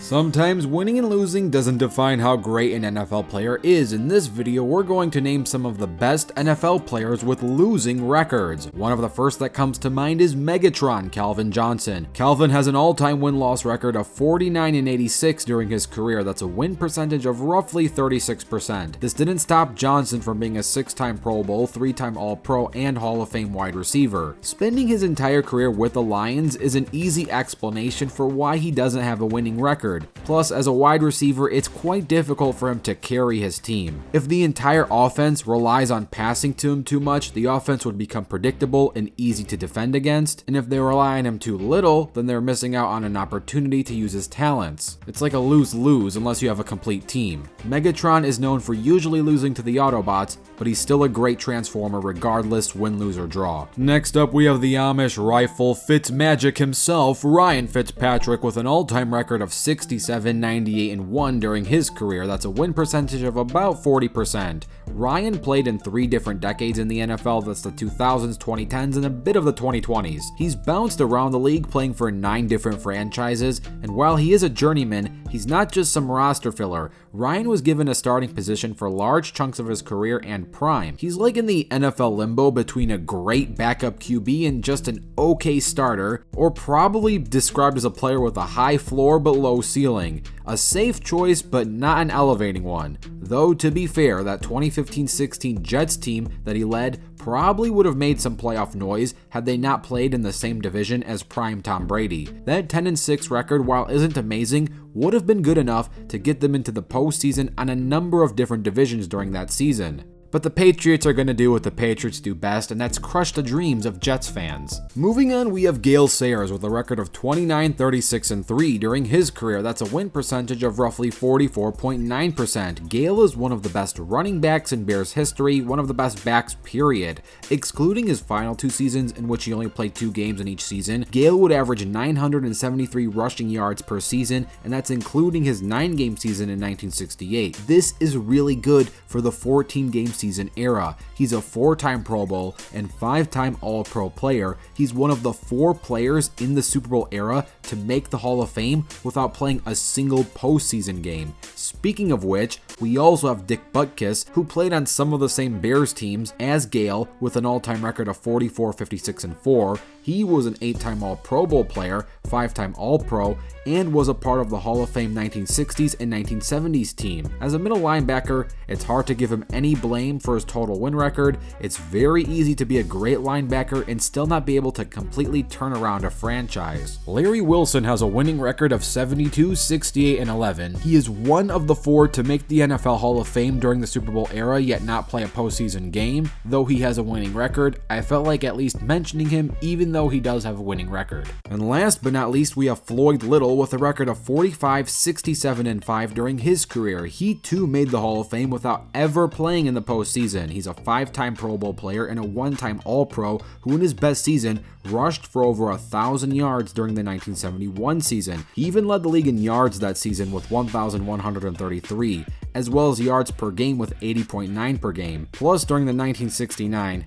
Sometimes winning and losing doesn't define how great an NFL player is. In this video, we're going to name some of the best NFL players with losing records. One of the first that comes to mind is Megatron Calvin Johnson. Calvin has an all-time win-loss record of 49-86 during his career. That's a win percentage of roughly 36%. This didn't stop Johnson from being a 6-time Pro Bowl, 3-time All-Pro, and Hall of Fame wide receiver. Spending his entire career with the Lions is an easy explanation for why he doesn't have a winning record. Plus, as a wide receiver, it's quite difficult for him to carry his team. If the entire offense relies on passing to him too much, the offense would become predictable and easy to defend against, and if they rely on him too little, then they're missing out on an opportunity to use his talents. It's like a lose-lose unless you have a complete team. Megatron is known for usually losing to the Autobots, but he's still a great transformer regardless win, lose, or draw. Next up, we have the Amish rifle Fitzmagic himself, Ryan Fitzpatrick, with an all-time record of 67, 98, and 1 during his career. That's a win percentage of about 40%. Ryan played in 3 different decades in the NFL. That's the 2000s, 2010s, and a bit of the 2020s. He's bounced around the league playing for 9 different franchises, and while he is a journeyman, he's not just some roster filler. Ryan was given a starting position for large chunks of his career and prime. He's like in the NFL limbo between a great backup QB and just an okay starter, or probably described as a player with a high floor but low ceiling. A safe choice, but not an elevating one. Though, to be fair, that 2015-16 Jets team that he led probably would have made some playoff noise had they not played in the same division as prime Tom Brady. That 10-6 record, while isn't amazing, would have been good enough to get them into the postseason on a number of different divisions during that season. But the Patriots are going to do what the Patriots do best, and that's crush the dreams of Jets fans. Moving on, we have Gail Sayers with a record of 29, 36, and 3 during his career. That's a win percentage of roughly 44.9%. Gail is one of the best running backs in Bears history, one of the best backs, period. Excluding his final 2 seasons, in which he only played 2 games in each season, Gail would average 973 rushing yards per season, and that's including his 9-game season in 1968. This is really good for the 14-game season era. He's a 4-time Pro Bowl and 5-time All-Pro player. He's one of the 4 players in the Super Bowl era to make the Hall of Fame without playing a single postseason game. Speaking of which, we also have Dick Butkus, who played on some of the same Bears teams as Gail with an all-time record of 44, 56, and 4. He was an 8-time All-Pro Bowl player, 5-time All-Pro, and was a part of the Hall of Fame 1960s and 1970s team. As a middle linebacker, it's hard to give him any blame for his total win record. It's very easy to be a great linebacker and still not be able to completely turn around a franchise. Larry Wilson has a winning record of 72, 68, and 11. He is one of the 4 to make the NFL Hall of Fame during the Super Bowl era, yet not play a postseason game. Though he has a winning record, I felt like at least mentioning him, even though he does have a winning record. And last but not least, we have Floyd Little with a record of 45, 67, and 5 during his career. He too made the Hall of Fame without ever playing in the postseason. He's a 5-time Pro Bowl player and a 1-time All-Pro who in his best season rushed for over 1,000 yards during the 1971 season. He even led the league in yards that season with 1,133, as well as yards per game with 80.9 per game. Plus, during the 1969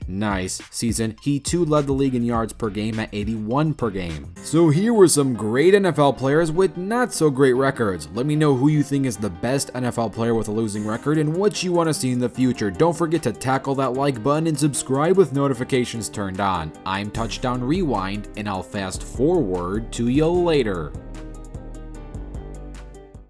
season, he too led the league in yards per game at 81 per game. So here were some great NFL players with not so great records. Let me know who you think is the best NFL player with a losing record and what you want to see in the future. Don't forget to tackle that like button and subscribe with notifications turned on. I'm Touchdown Rewind, and I'll fast forward to you later.